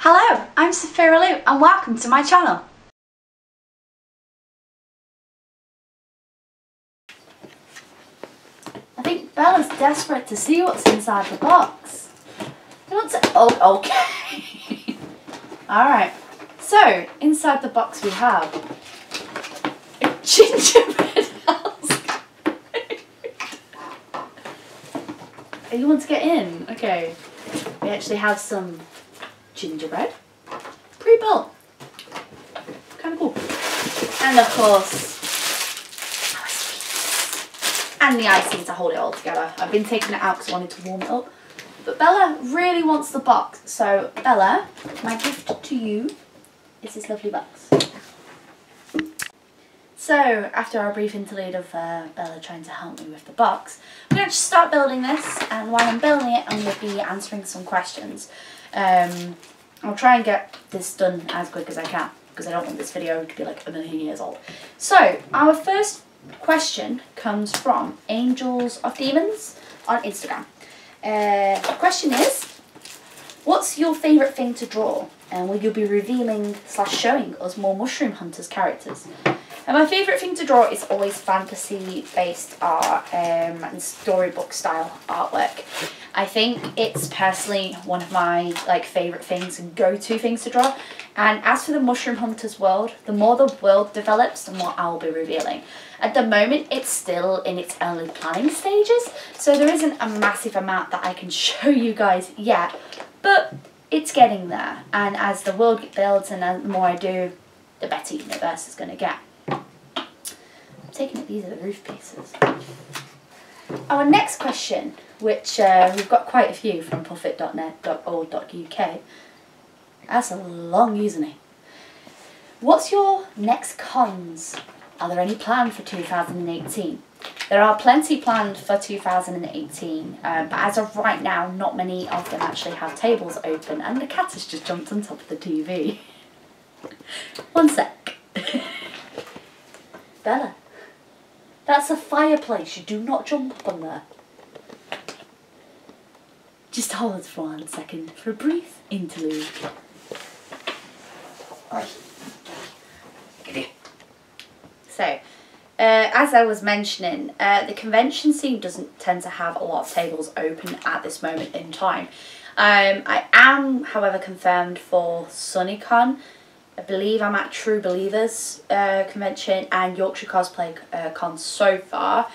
Hello, I'm Sophia Lou and welcome to my channel. I think Bella's desperate to see what's inside the box. I want to... Oh, okay. Alright, so inside the box we have a gingerbread house. You want to get in? Okay. We actually have some gingerbread, pre-built, kind of cool, and of course our sweets and the icing to hold it all together. I've been taking it out because I wanted to warm it up, but Bella really wants the box, so Bella, my gift to you is this lovely box. So after our brief interlude of Bella trying to help me with the box, we're going to start building this, and while I'm building it I'm going to be answering some questions. I'll try and get this done as quick as I can because I don't want this video to be like 1 million years old. So our first question comes from Angels of Demons on Instagram. The question is, what's your favourite thing to draw? And will you be revealing / showing us more Mushroom Hunters characters? And my favourite thing to draw is always fantasy-based art and storybook style artwork. I think it's personally one of my favourite things and go-to things to draw. And as for the Mushroom Hunters world, the more the world develops, the more I'll be revealing. At the moment, it's still in its early planning stages, so there isn't a massive amount that I can show you guys yet, but it's getting there. And as the world builds and the more I do, the better universe is going to get. Taking it, these are the roof pieces. Our next question, which we've got quite a few from puffit.net.org.uk. That's a long username. What's your next cons? Are there any planned for 2018? There are plenty planned for 2018, but as of right now, not many of them actually have tables open, and the cat has just jumped on top of the TV. One sec. Bella. That's a fireplace, you do not jump up on there. Just hold for 1 second for a brief interlude. So, as I was mentioning, the convention scene doesn't tend to have a lot of tables open at this moment in time. I am, however, confirmed for SunnyCon. I believe I'm at True Believers convention and Yorkshire Cosplay Con so far.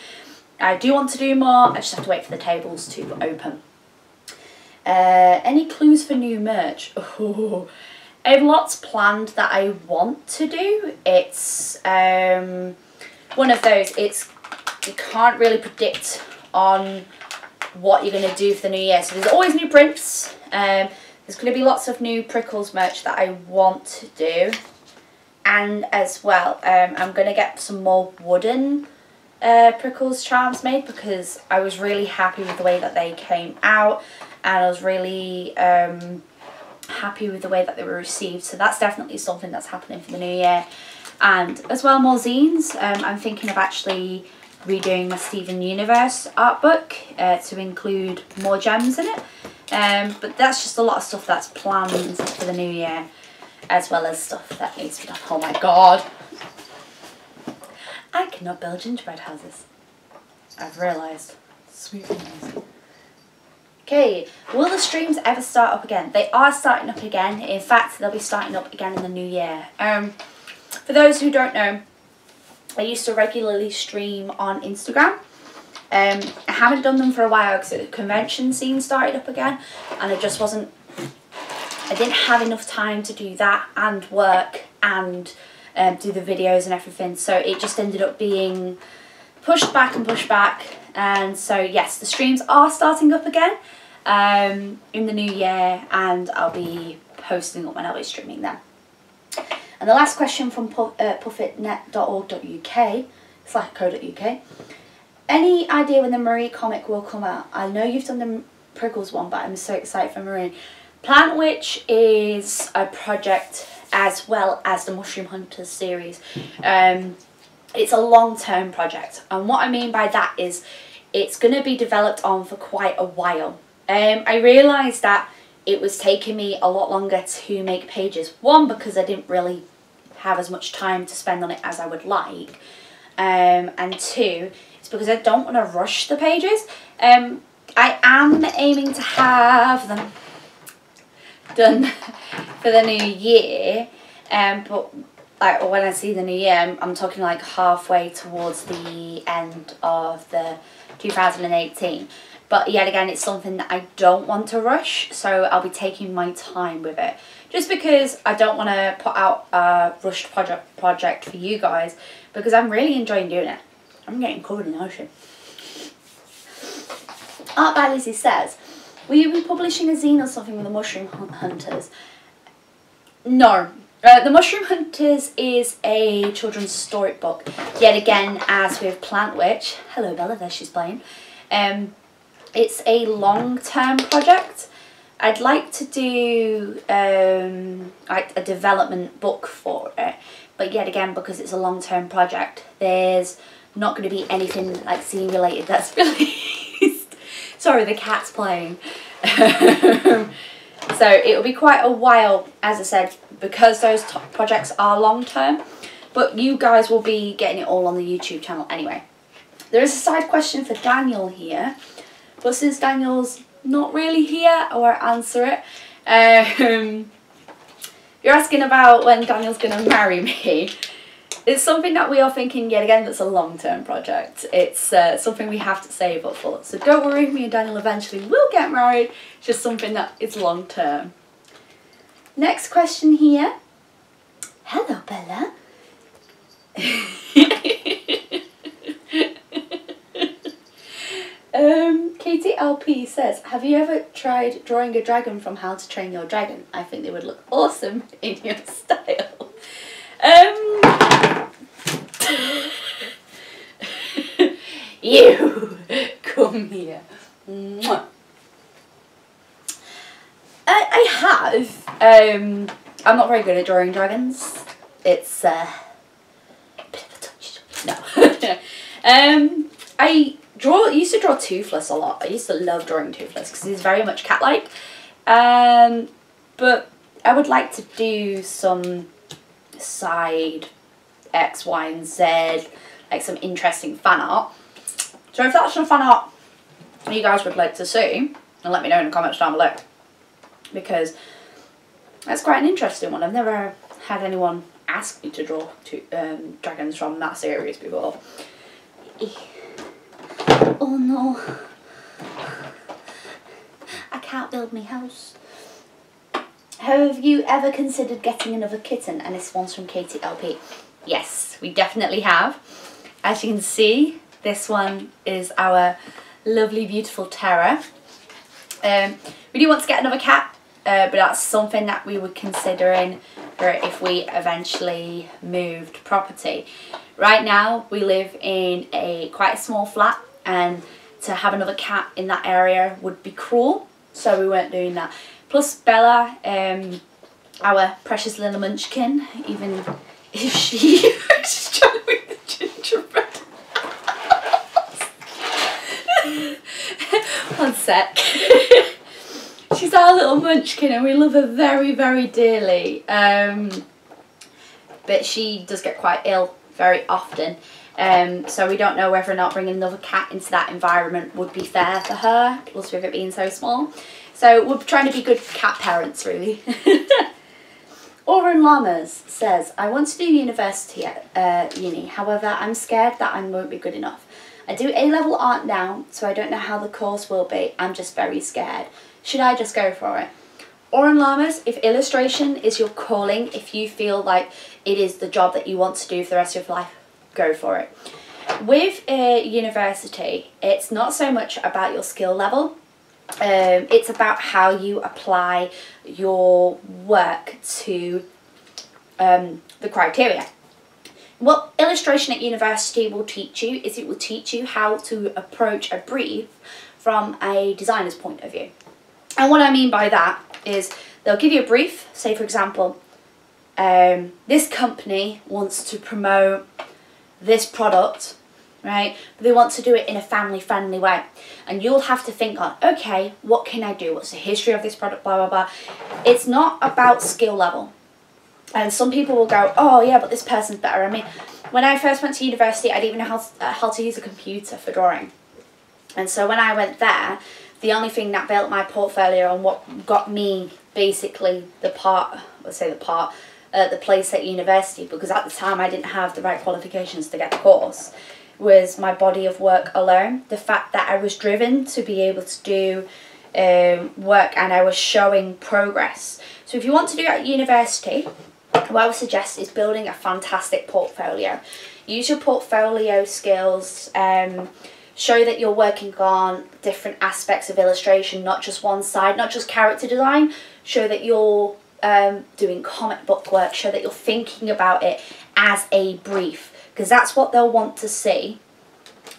I do want to do more, I just have to wait for the tables to open. Any clues for new merch? Oh, I have lots planned that I want to do. It's one of those, you can't really predict on what you're going to do for the new year. So there's always new prints. There's going to be lots of new Prickles merch that I want to do. And as well, I'm going to get some more wooden Prickles charms made because I was really happy with the way that they came out. And I was really happy with the way that they were received. So that's definitely something that's happening for the new year. And as well, more zines. I'm thinking of actually redoing my Steven Universe art book to include more gems in it. But that's just a lot of stuff that's planned for the new year, as well as stuff that needs to be done. Oh my god! I cannot build gingerbread houses. I've realised. Sweet things. Okay, will the streams ever start up again? They are starting up again. In fact, they'll be starting up again in the new year. For those who don't know, I used to regularly stream on Instagram. I haven't done them for a while because the convention scene started up again and I didn't have enough time to do that and work and do the videos and everything, so it just ended up being pushed back, and so yes, the streams are starting up again in the new year and I'll be posting up when I'll be streaming them. And the last question from puffitnet.org.uk/co.uk. Any idea when the Marie comic will come out? I know you've done the Prickles one, but I'm so excited for Marie. Plant Witch is a project as well as the Mushroom Hunters series. It's a long-term project, and what I mean by that is it's going to be developed on for quite a while. I realised that it was taking me a lot longer to make pages. One, because I didn't really have as much time to spend on it as I would like. And two, it's because I don't want to rush the pages. I am aiming to have them done for the new year. But like, when I see the new year, I'm talking like halfway towards the end of the 2018. But yet again, it's something that I don't want to rush, so I'll be taking my time with it. Just because I don't want to put out a rushed project for you guys, because I'm really enjoying doing it. I'm getting covered in the ocean. Art by Lizzie says, will you be publishing a zine or something with the Mushroom Hunters? No. The Mushroom Hunters is a children's storybook. Yet again, as with Plant Witch, hello Bella, there she's playing. It's a long-term project. I'd like to do like a development book for it, but yet again, because it's a long-term project, there's not going to be anything like zine related that's released. Sorry, the cat's playing. So it'll be quite a while, as I said, because those projects are long-term, but you guys will be getting it all on the YouTube channel anyway. There is a side question for Daniel here, but since Daniel's not really here, I won't answer it. You're asking about when Daniel's going to marry me. It's something that we are thinking, yet again, that's a long-term project. It's something we have to save up for. So don't worry, me and Daniel eventually will get married. It's just something that is long-term. Next question here. Hello, Bella. Katie LP says, have you ever tried drawing a dragon from How to Train Your Dragon? I think they would look awesome in your style. You come here. Mwah. I have. I'm not very good at drawing dragons. It's a bit of a touch. No. I used to draw Toothless a lot. I used to love drawing Toothless because he's very much cat-like. But I would like to do some side X, Y, and Z, like some interesting fan art. So if that's some fan art you guys would like to see, then let me know in the comments down below, because that's quite an interesting one. I've never had anyone ask me to draw dragons from that series before. Oh no, I can't build my house. Have you ever considered getting another kitten? And this one's from Katie LP. Yes, we definitely have. As you can see, this one is our lovely, beautiful Terra. We do want to get another cat, but that's something that we were considering for if we eventually moved property. Right now, we live in quite a small flat, and to have another cat in that area would be cruel, so we weren't doing that. Plus Bella, our precious little munchkin, even if she's trying with the gingerbread. One sec. She's our little munchkin and we love her very, very dearly. But she does get quite ill very often. So we don't know whether or not bringing another cat into that environment would be fair for her, plus with it being so small. So we're trying to be good cat parents, really. Oren Lamas says, I want to do university at uni, however I'm scared that I won't be good enough. I do A-level art now, so I don't know how the course will be. I'm just very scared. Should I just go for it? Oren Lamas, if illustration is your calling, if you feel like it is the job that you want to do for the rest of your life, go for it. With university, it's not so much about your skill level. It's about how you apply your work to the criteria. What illustration at university will teach you is it will teach you how to approach a brief from a designer's point of view. And what I mean by that is they'll give you a brief, say for example, this company wants to promote this product right? But they want to do it in a family friendly way. And you'll have to think on, okay, what can I do? What's the history of this product, blah, blah, blah. It's not about skill level. And some people will go, oh yeah, but this person's better. I mean, when I first went to university, I didn't even know how to use a computer for drawing. And so when I went there, the only thing that built my portfolio and what got me basically the place at university, because at the time I didn't have the right qualifications to get the course, was my body of work alone. The fact that I was driven to be able to do work and I was showing progress. So if you want to do it at university, what I would suggest is building a fantastic portfolio. Use your portfolio skills, show that you're working on different aspects of illustration, not just one side, not just character design. Show that you're doing comic book work, show that you're thinking about it as a brief, because that's what they'll want to see.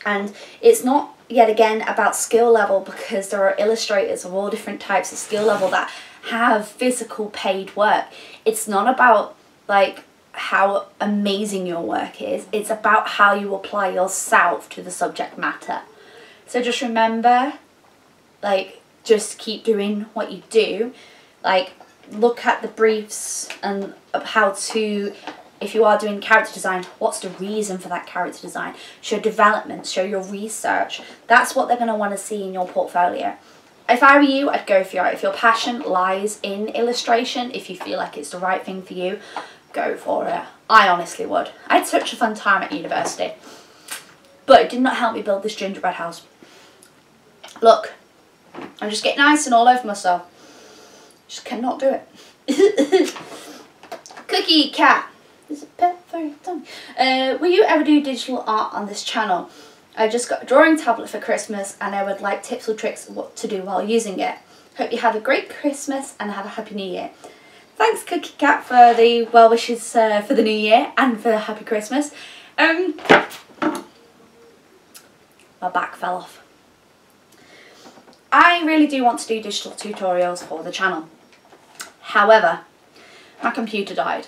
And it's not, yet again, about skill level, because there are illustrators of all different types of skill level that have physical paid work. It's not about like how amazing your work is, it's about how you apply yourself to the subject matter. So just remember, like, just keep doing what you do. Like, look at the briefs and how to, if you are doing character design, what's the reason for that character design? Show development, show your research. That's what they're going to want to see in your portfolio. If I were you, I'd go for it. If your passion lies in illustration, if you feel like it's the right thing for you, go for it. I honestly would. I had such a fun time at university, but it did not help me build this gingerbread house. Look, I'm just getting icing all over myself. Just cannot do it. Cookie Cat. Is it pet for your tongue? Will you ever do digital art on this channel? I just got a drawing tablet for Christmas and I would like tips or tricks of what to do while using it. Hope you have a great Christmas and have a happy new year. Thanks Cookie Cat for the well wishes for the new year and for the happy Christmas. My back fell off. I really do want to do digital tutorials for the channel. However, my computer died.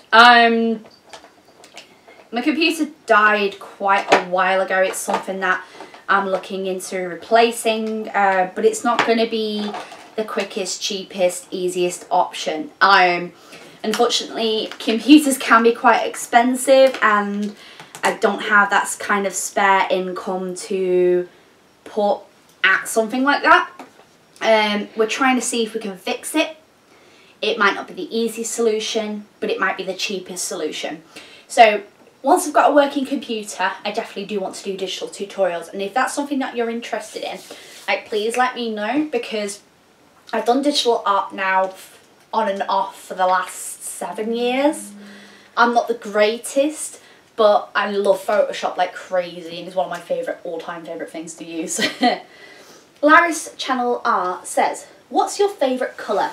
My computer died quite a while ago. It's something that I'm looking into replacing, but it's not going to be the quickest, cheapest, easiest option. Unfortunately, computers can be quite expensive and I don't have that kind of spare income to put at something like that. We're trying to see if we can fix it. It might not be the easiest solution, but it might be the cheapest solution. So once I've got a working computer, I definitely do want to do digital tutorials. And if that's something that you're interested in, like, please let me know, because I've done digital art now on and off for the last 7 years. I'm not the greatest, but I love Photoshop like crazy and it's one of my all-time favourite things to use. Laris Channel Art says, what's your favourite colour?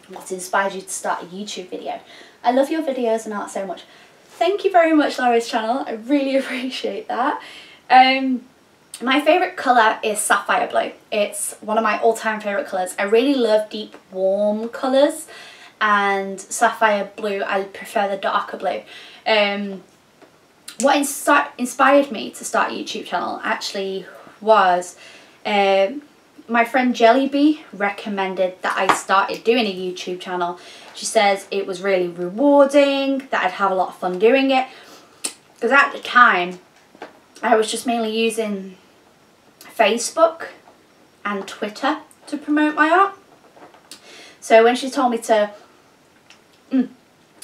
What inspired you to start a YouTube video? I love your videos and art so much. Thank you very much, Laris Channel. I really appreciate that. My favourite colour is sapphire blue. It's one of my all-time favourite colours. I really love deep, warm colours, and sapphire blue, I prefer the darker blue. What inspired me to start a YouTube channel actually was my friend Jellybee recommended that I started doing a YouTube channel. She says it was really rewarding, that I'd have a lot of fun doing it. Because at the time, I was just mainly using Facebook and Twitter to promote my art. So when she told me to,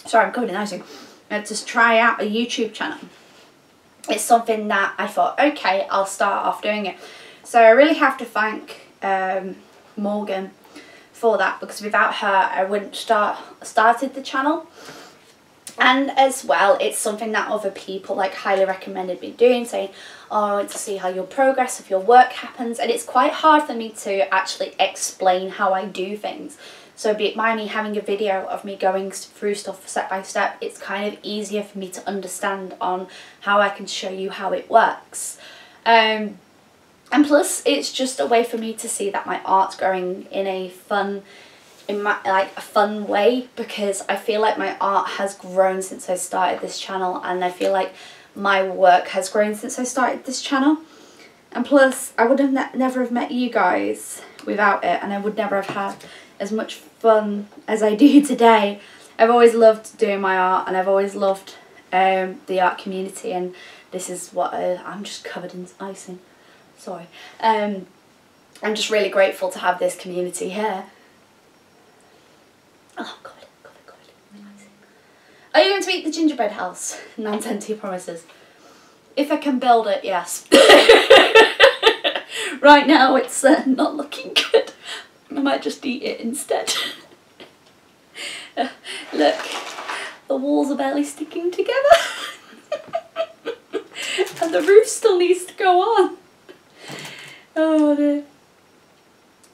sorry, I'm covered in icing, to try out a YouTube channel, it's something that I thought, okay, I'll start off doing it. So I really have to thank Morgan for that, because without her I wouldn't started the channel. And as well, it's something that other people like highly recommended me doing, saying, oh, I want to see how your progress of your work happens. And it's quite hard for me to actually explain how I do things. So by me having a video of me going through stuff step by step, it's kind of easier for me to understand on how I can show you how it works. And plus, it's just a way for me to see that my art's growing in a fun way, because I feel like my art has grown since I started this channel, and I feel like my work has grown since I started this channel. And plus, I would have never have met you guys without it, and I would never have had as much fun as I do today. I've always loved doing my art, and I've always loved the art community, and this is what I'm just covered in icing. Sorry. I'm just really grateful to have this community here. Oh, God. Are you going to eat the gingerbread house? Nan sent to your promises. If I can build it, yes. Right now it's not looking good. I might just eat it instead. Look, the walls are barely sticking together. And the roof still needs to go on. Oh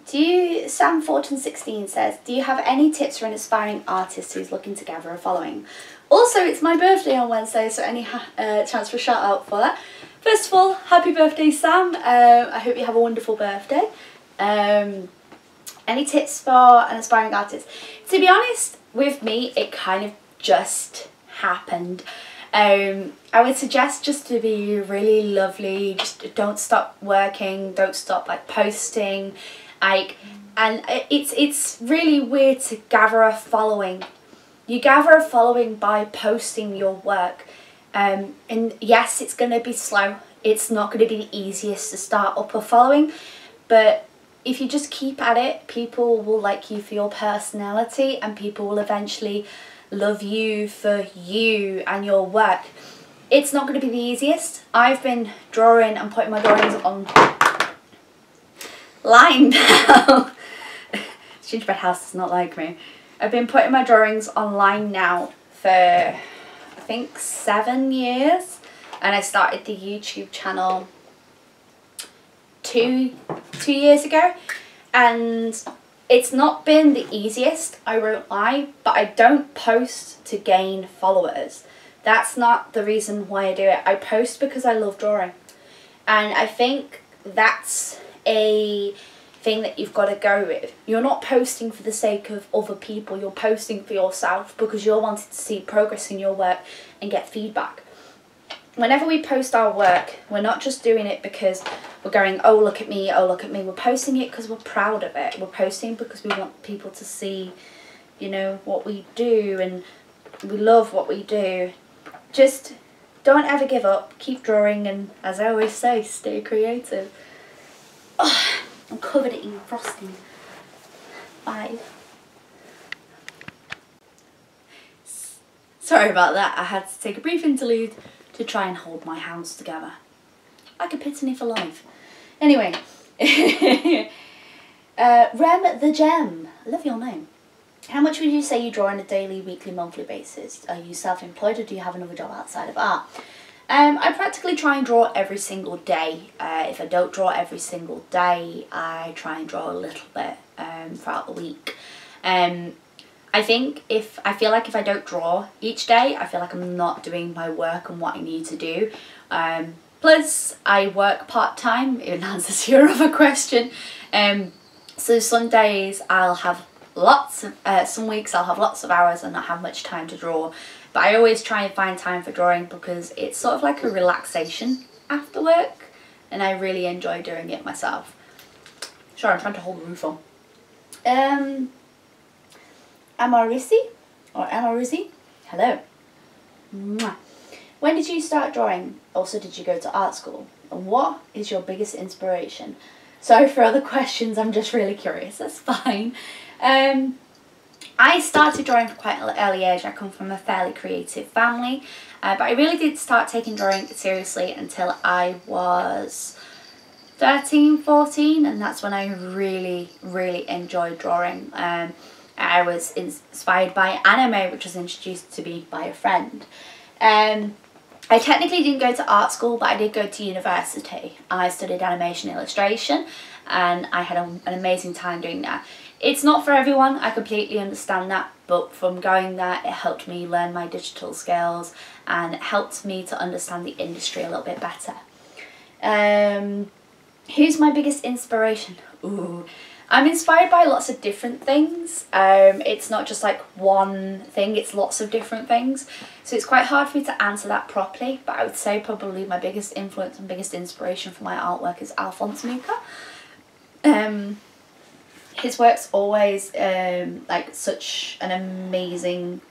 dear. Sam Fortune 16 says, do you have any tips for an aspiring artist who's looking to gather a following? Also, it's my birthday on Wednesday, so any chance for a shout out for that. First of all, happy birthday, Sam. I hope you have a wonderful birthday. Any tips for an aspiring artist? To be honest, with me, it kind of just happened. I would suggest just to be really lovely, just don't stop working, don't stop like posting, like, and it's really weird to gather a following. You gather a following by posting your work, and yes, it's going to be slow, it's not going to be the easiest to start up a following, but if you just keep at it, people will like you for your personality, and people will eventually love you for you and your work. It's not going to be the easiest. I've been drawing and putting my drawings online now. Gingerbread house does not like me. I've been putting my drawings online now for I think 7 years, and I started the YouTube channel two years ago, and it's not been the easiest, I won't lie, but I don't post to gain followers. That's not the reason why I do it. I post because I love drawing, and I think that's a thing that you've got to go with. You're not posting for the sake of other people, you're posting for yourself because you're wanting to see progress in your work and get feedback. Whenever we post our work, we're not just doing it because we're going, oh look at me, oh look at me. We're posting it because we're proud of it. We're posting because we want people to see, you know, what we do, and we love what we do. Just don't ever give up, keep drawing, and as I always say, stay creative. Oh, I'm covered in frosting. 5. Sorry about that, I had to take a brief interlude to try and hold my house together. Like a pitney for life. Anyway. Rem the Gem. I love your name. How much would you say you draw on a daily, weekly, monthly basis? Are you self-employed or do you have another job outside of art? I practically try and draw every single day. If I don't draw every single day, I try and draw a little bit throughout the week. I think if I don't draw each day, I feel like I'm not doing my work and what I need to do. Plus, I work part-time, in answer to your other question. So some days I'll have lots of, some weeks I'll have lots of hours and not have much time to draw. But I always try and find time for drawing because it's sort of like a relaxation after work, and I really enjoy doing it myself. Sorry, I'm trying to hold the roof on. Amarizzi, hello. Mwah. When did you start drawing? Also, did you go to art school? And what is your biggest inspiration? Sorry for other questions, I'm just really curious, that's fine. I started drawing from quite an early age. I come from a fairly creative family, but I really did start taking drawing seriously until I was 13, 14, and that's when I really enjoyed drawing. I was inspired by anime, which was introduced to me by a friend. I technically didn't go to art school, but I did go to university. I studied animation illustration, and I had an amazing time doing that. It's not for everyone, I completely understand that, but from going there it helped me learn my digital skills and it helped me to understand the industry a little bit better. Who's my biggest inspiration? Ooh, I'm inspired by lots of different things. It's not just like one thing, it's lots of different things. So it's quite hard for me to answer that properly, but I would say probably my biggest influence and biggest inspiration for my artwork is Alphonse Mucha. His work's always like such an amazing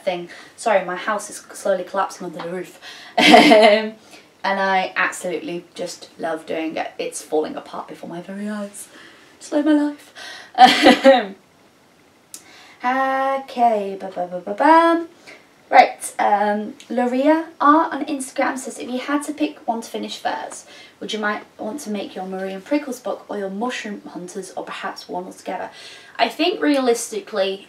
thing. Sorry, my house is slowly collapsing under the roof. And I absolutely just love doing it. It's falling apart before my very eyes. Slow my life. Okay, right, Loria R on Instagram says, if you had to pick one to finish first, would you might want to make your Marie and Prickles book or your Mushroom Hunters, or perhaps one altogether? I think realistically,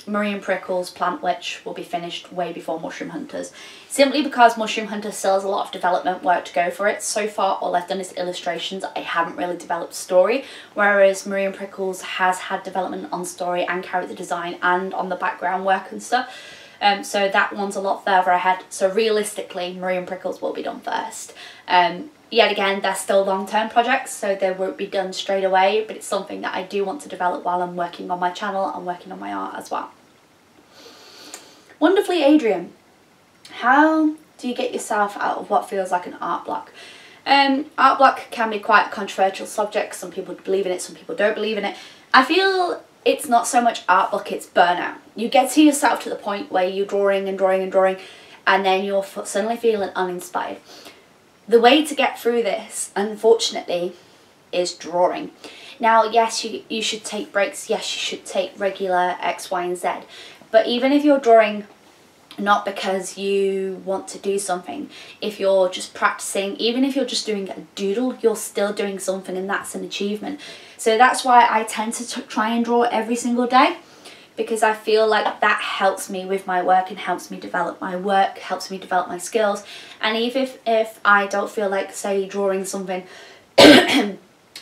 Marie and Prickles Plant Witch will be finished way before Mushroom Hunters, simply because Mushroom Hunters still has a lot of development work to go for it. So far all I've done is illustrations, I haven't really developed story, whereas Marie and Prickles has had development on story and character design and on the background work and stuff. So that one's a lot further ahead. So realistically, Marie and Prickles will be done first. Yet again, they're still long-term projects, so they won't be done straight away, but it's something that I do want to develop while I'm working on my channel and working on my art as well. Wonderfully Adrian, how do you get yourself out of what feels like an art block? Art block can be quite a controversial subject. Some people believe in it, some people don't believe in it. I feel it's not so much art block, it's burnout. You get to yourself to the point where you're drawing and drawing and drawing, and then you're suddenly feeling uninspired. The way to get through this, unfortunately, is drawing. Now, yes, you should take breaks, yes, you should take regular X, Y, and Z, but even if you're drawing not because you want to do something, if you're just practicing, even if you're just doing a doodle, you're still doing something, and that's an achievement. So that's why I tend to try and draw every single day, because I feel like that helps me with my work and helps me develop my work, helps me develop my skills. And even if I don't feel like, say, drawing something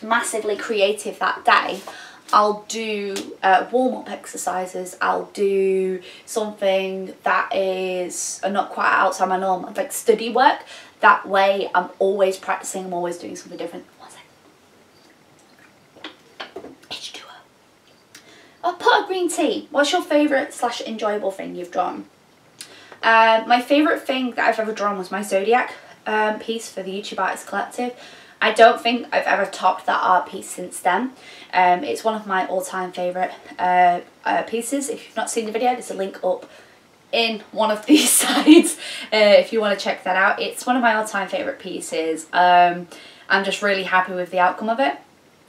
massively creative that day, I'll do warm-up exercises, I'll do something that is not quite outside my norm, like study work. That way I'm always practicing, I'm always doing something different. One second. H2O. A pot of green tea. What's your favourite / enjoyable thing you've drawn? My favourite thing that I've ever drawn was my Zodiac piece for the YouTube Artist Collective. I don't think I've ever topped that art piece since then. It's one of my all-time favourite pieces. If you've not seen the video, there's a link up in one of these sides if you want to check that out. It's one of my all-time favourite pieces. I'm just really happy with the outcome of it.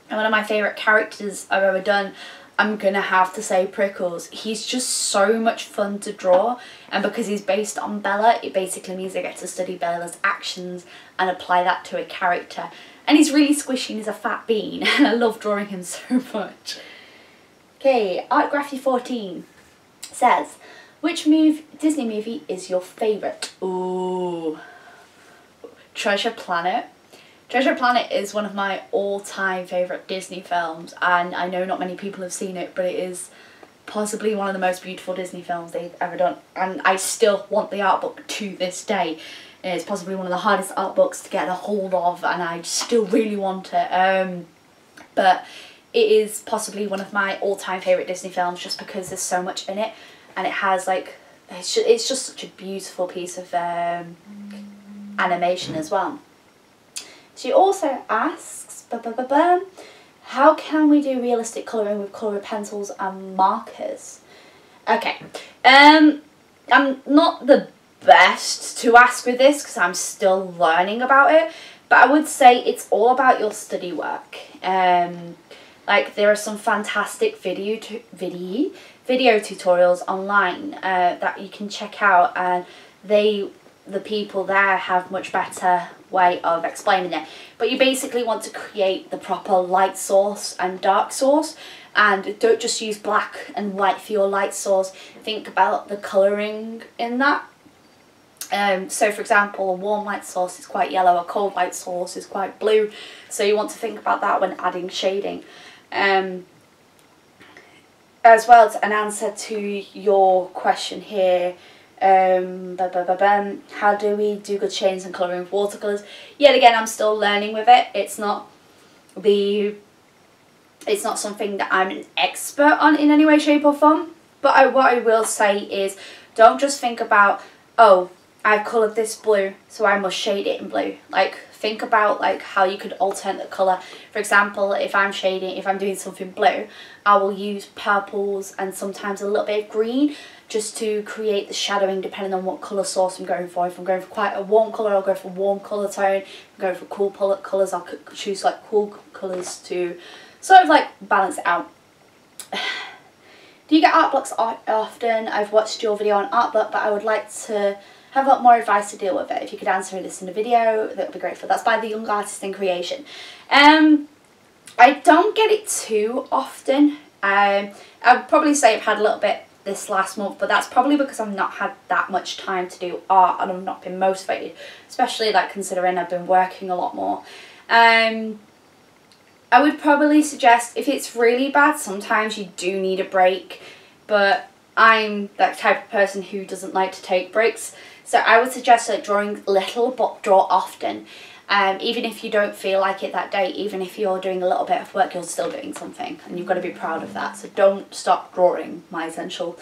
And one of my favourite characters I've ever done, I'm gonna have to say Prickles. He's just so much fun to draw, and because he's based on Bella, it basically means I get to study Bella's actions and apply that to a character. And he's really squishy and he's a fat bean, and I love drawing him so much. Okay, ArtGraphy14 says, which Disney movie is your favourite? Ooh, Treasure Planet. Treasure Planet is one of my all-time favourite Disney films, and I know not many people have seen it, but it is possibly one of the most beautiful Disney films they've ever done, and I still want the art book to this day. It's possibly one of the hardest art books to get a hold of, and I still really want it. But it is possibly one of my all-time favourite Disney films, just because there's so much in it, and it has like, it's just such a beautiful piece of animation as well. She also asks, how can we do realistic colouring with colour pencils and markers? Okay, I'm not the best to ask with this because I'm still learning about it, but I would say it's all about your study work. Like, there are some fantastic video tutorials online that you can check out, and the people there have much better way of explaining it. But you basically want to create the proper light source and dark source, and don't just use black and white for your light source. Think about the colouring in that. So for example, a warm light source is quite yellow, a cold light source is quite blue, so you want to think about that when adding shading. As well as an answer to your question here, how do we do good shades and colouring with watercolours? Yet again, I'm still learning with it. It's not the It's not something that I'm an expert on in any way, shape or form. But what I will say is, don't just think about, oh, I've coloured this blue, so I must shade it in blue. Like, think about like how you could alternate the colour. For example, if I'm doing something blue, I will use purples and sometimes a little bit of green just to create the shadowing depending on what colour source I'm going for. If I'm going for quite a warm colour, I'll go for warm colour tone. If I'm going for cool colours, I'll choose like cool colours to sort of like balance it out. Do you get art blocks often? I've watched your video on art block, but I would like to have a lot more advice to deal with it. If you could answer this in a video, that would be grateful. That's by the Young Artist in Creation. I don't get it too often. I would probably say I've had a little bit this last month, but that's probably because I've not had that much time to do art and I've not been motivated, especially like considering I've been working a lot more. I would probably suggest, if it's really bad, sometimes you do need a break, but I'm that type of person who doesn't like to take breaks. So I would suggest like drawing little, but draw often. Even if you don't feel like it that day, even if you're doing a little bit of work, you're still doing something, and you've got to be proud of that. So don't stop drawing, my essential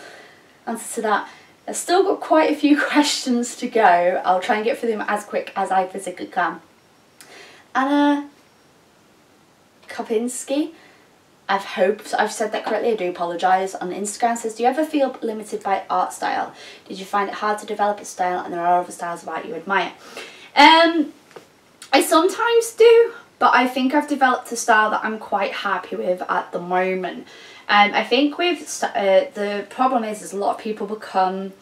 answer to that. I've still got quite a few questions to go. I'll try and get through them as quick as I physically can. Anna Kopinski, I've said that correctly, I do apologise, on Instagram says, do you ever feel limited by art style? Did you find it hard to develop a style and there are other styles about you admire? I sometimes do, but I think I've developed a style that I'm quite happy with at the moment. I think with the problem is a lot of people become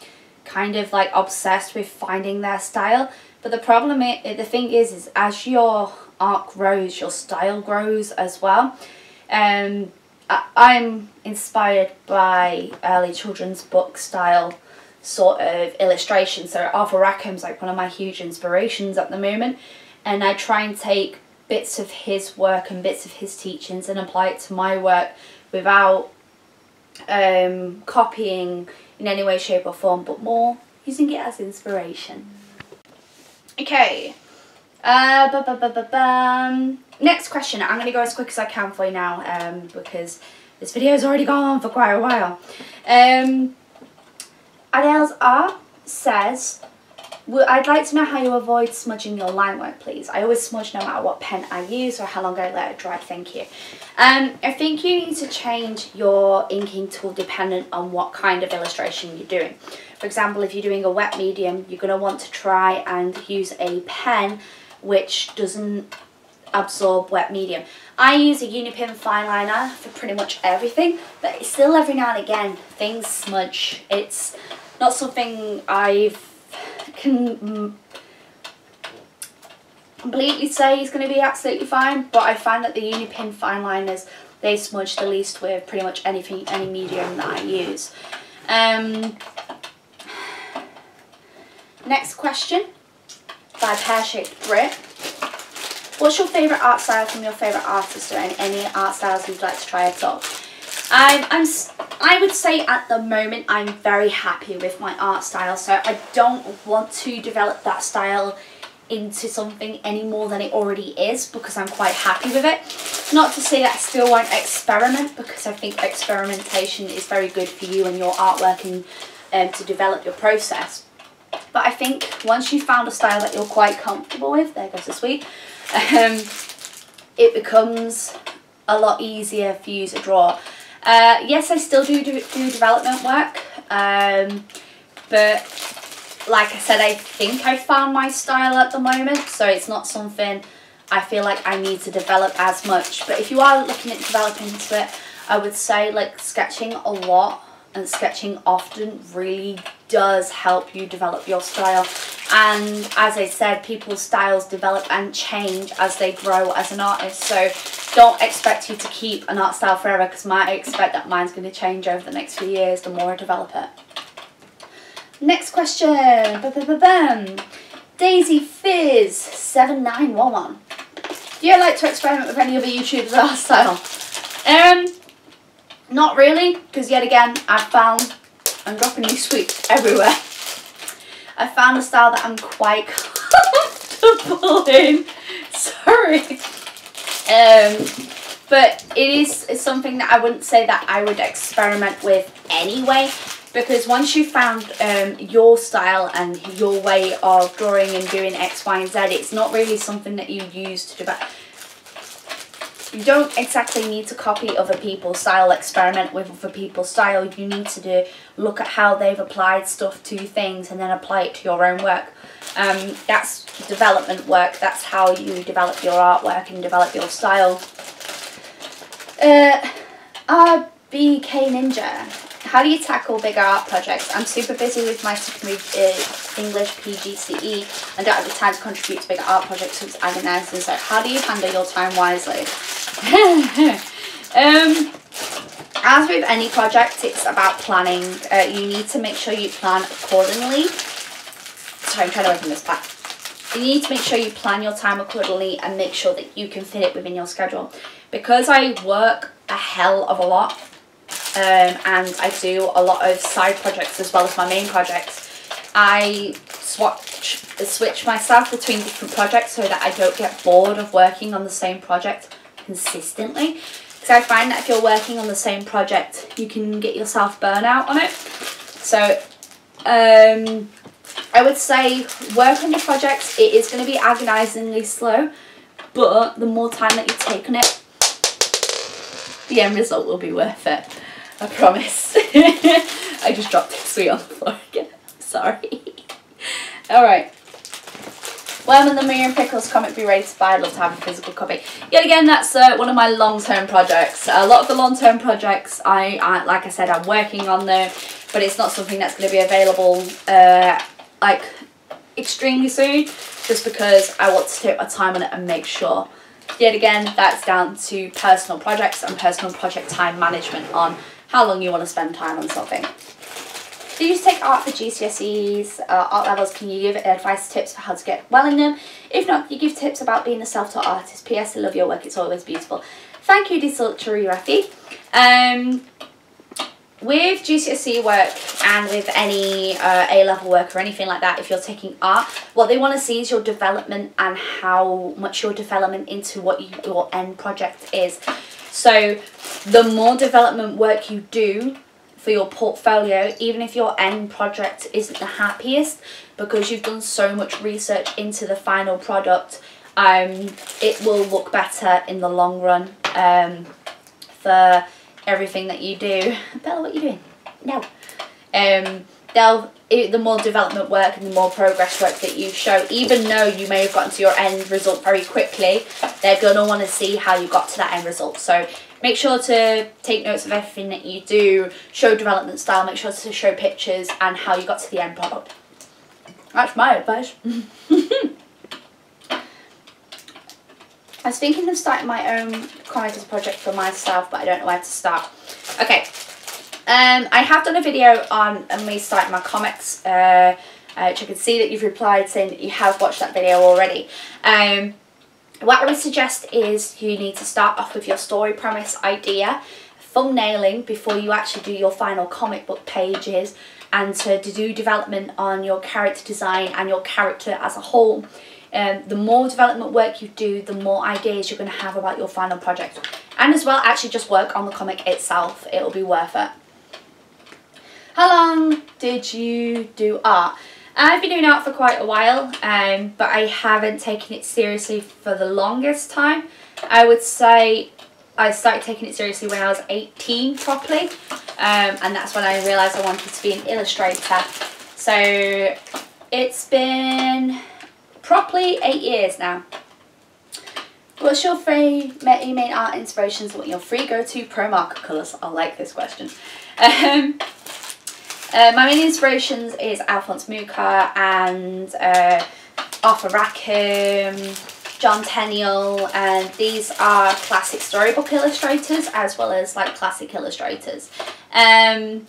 kind of like obsessed with finding their style, but the problem the thing is as your art grows, your style grows as well. I'm inspired by early children's book style sort of illustration, so Arthur Rackham's like one of my huge inspirations at the moment, and I try and take bits of his work and bits of his teachings and apply it to my work without copying in any way, shape or form, but more using it as inspiration. Okay, next question. I'm going to go as quick as I can for you now, because this video has already gone on for quite a while. Adele's R says, I'd like to know how you avoid smudging your line work, please. I always smudge no matter what pen I use or how long I let it dry, thank you. I think you need to change your inking tool dependent on what kind of illustration you're doing. For example, if you're doing a wet medium, you're going to want to try and use a pen which doesn't absorb wet medium. I use a Unipin fine liner for pretty much everything, but still every now and again things smudge. It's not something I can completely say is going to be absolutely fine, but I find that the Unipin fine liners, they smudge the least with pretty much anything, any medium that I use. Next question by Pear Shaped Brit. What's your favourite art style from your favourite artist, or any art styles you'd like to try at all? I would say at the moment I'm very happy with my art style, so I don't want to develop that style into something any more than it already is, because I'm quite happy with it. Not to say that I still won't experiment, because I think experimentation is very good for you and your artwork and to develop your process. But I think once you've found a style that you're quite comfortable with, there goes the sweet, it becomes a lot easier for you to draw. Yes, I still do development work, but like I said, I think I found my style at the moment, so it's not something I feel like I need to develop as much. But if you are looking at developing into it, I would say like sketching a lot and sketching often really does help you develop your style. And as I said, people's styles develop and change as they grow as an artist, so don't expect you to keep an art style forever, because I expect that mine's going to change over the next few years the more I develop it. Next question. Daisy Fizz 7911. Do you like to experiment with any other YouTubers' art style? Not really, because yet again I've found, I'm dropping these sweets everywhere, I found a style that I'm quite comfortable in. Sorry. But it's something that I wouldn't say that I would experiment with anyway, because once you've found your style and your way of drawing and doing X, Y, and Z, it's not really something that you use to develop. You don't exactly need to copy other people's style, experiment with other people's style. You need to look at how they've applied stuff to things and then apply it to your own work. That's development work. That's how you develop your artwork and develop your style. RBK Ninja, how do you tackle bigger art projects? I'm super busy with my secondary English PGCE and don't have the time to contribute to bigger art projects, so it's agonising. So how do you handle your time wisely? As with any project, it's about planning. You need to make sure you plan accordingly. Sorry, I'm trying to open this pack. You need to make sure you plan your time accordingly and make sure that you can fit it within your schedule. Because I work a hell of a lot, and I do a lot of side projects as well as my main projects, I switch myself between different projects so that I don't get bored of working on the same project consistently. Because I find that if you're working on the same project, you can get yourself burnout on it. So I would say work on your projects. It is going to be agonisingly slow, but the more time that you take on it, the end result will be worth it. I promise. I just dropped this sweet on the floor again. Sorry. Alright. When will the Miriam Pickles comic be ready to buy? I'd love to have a physical copy. Yet again, that's one of my long-term projects. A lot of the long-term projects, I like I said, I'm working on them, but it's not something that's going to be available like extremely soon, just because I want to take my time on it and make sure. Yet again, that's down to personal projects and personal project time management on how long you want to spend time on something. Do you take art for GCSEs, art levels? Can you give advice, tips for how to get well in them? If not, you give tips about being a self-taught artist. P.S. I love your work, it's always beautiful. Thank you, Desultory Rafi. With GCSE work and with any A-level work or anything like that, if you're taking art, what they want to see is your development and how much your development into what your end project is. So the more development work you do for your portfolio, even if your end project isn't the happiest, because you've done so much research into the final product, it will look better in the long run for everything that you do. Bella, what are you doing? No. The more development work and the more progress work that you show, even though you may have gotten to your end result very quickly, they're going to want to see how you got to that end result. So make sure to take notes of everything that you do, show development style, make sure to show pictures and how you got to the end product. That's my advice. I was thinking of starting my own comic as a project for myself, but I don't know where to start. Okay, I have done a video on me starting my comics, which I can see that you've replied saying that you have watched that video already. What I would suggest is you need to start off with your story premise idea, thumbnailing before you actually do your final comic book pages, and to do development on your character design and your character as a whole. The more development work you do, the more ideas you're going to have about your final project. And as well, actually just work on the comic itself. It'll be worth it. How long did you do art? I've been doing art for quite a while, but I haven't taken it seriously for the longest time. I would say I started taking it seriously when I was 18 properly, and that's when I realised I wanted to be an illustrator. So it's been properly 8 years now. What's your main art inspirations? What your free go-to pro marker colours? I like this question. My main inspirations is Alphonse Mucha and Arthur Rackham, John Tenniel, and these are classic storybook illustrators as well as like classic illustrators. As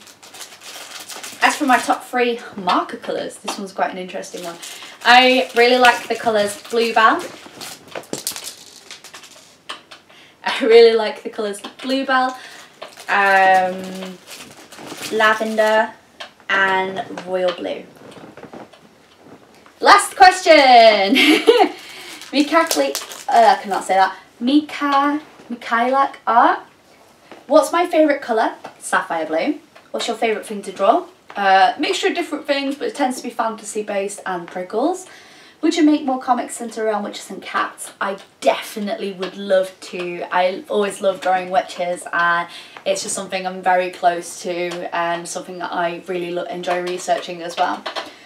for my top 3 marker colours, this one's quite an interesting one. I really like the colours Bluebell. I really like the colours Bluebell, Lavender and Royal Blue. Last question! I cannot say that. Mika Michaelak art. What's my favourite colour? Sapphire blue. What's your favourite thing to draw? Mixture of different things, but it tends to be fantasy based and prickles. Would you make more comics centered around witches and cats? I definitely would love to. I always love drawing witches, and it's just something I'm very close to and something that I really enjoy researching as well.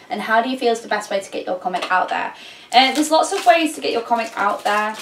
And how do you feel is the best way to get your comic out there? There's lots of ways to get your comic out there.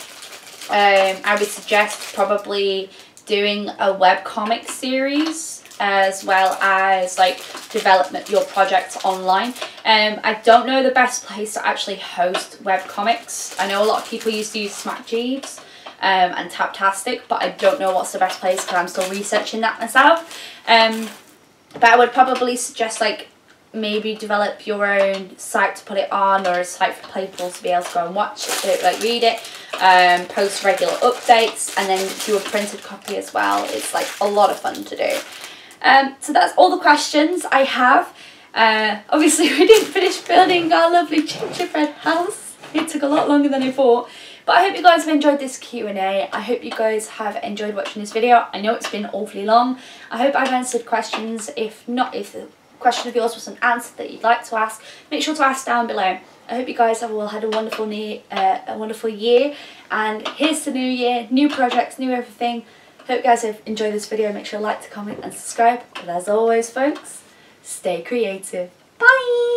I would suggest probably doing a webcomic series, as well as like development your projects online. I don't know the best place to actually host webcomics. I know a lot of people used to use Smack Jeeves and Taptastic, but I don't know what's the best place because I'm still researching that myself. But I would probably suggest like maybe develop your own site to put it on, or a site for people to be able to go and watch it, like read it, post regular updates, and then do a printed copy as well. It's like a lot of fun to do. So that's all the questions I have. Obviously we didn't finish building our lovely gingerbread house. It took a lot longer than I thought. But I hope you guys have enjoyed this Q&A. I hope you guys have enjoyed watching this video. I know it's been awfully long. I hope I've answered questions. If not, if the question of yours was an answer that you'd like to ask, make sure to ask down below. I hope you guys have all had a wonderful year. And here's the new year, new projects, new everything. Hope you guys have enjoyed this video. Make sure to like, to comment and subscribe. But as always folks, stay creative. Bye!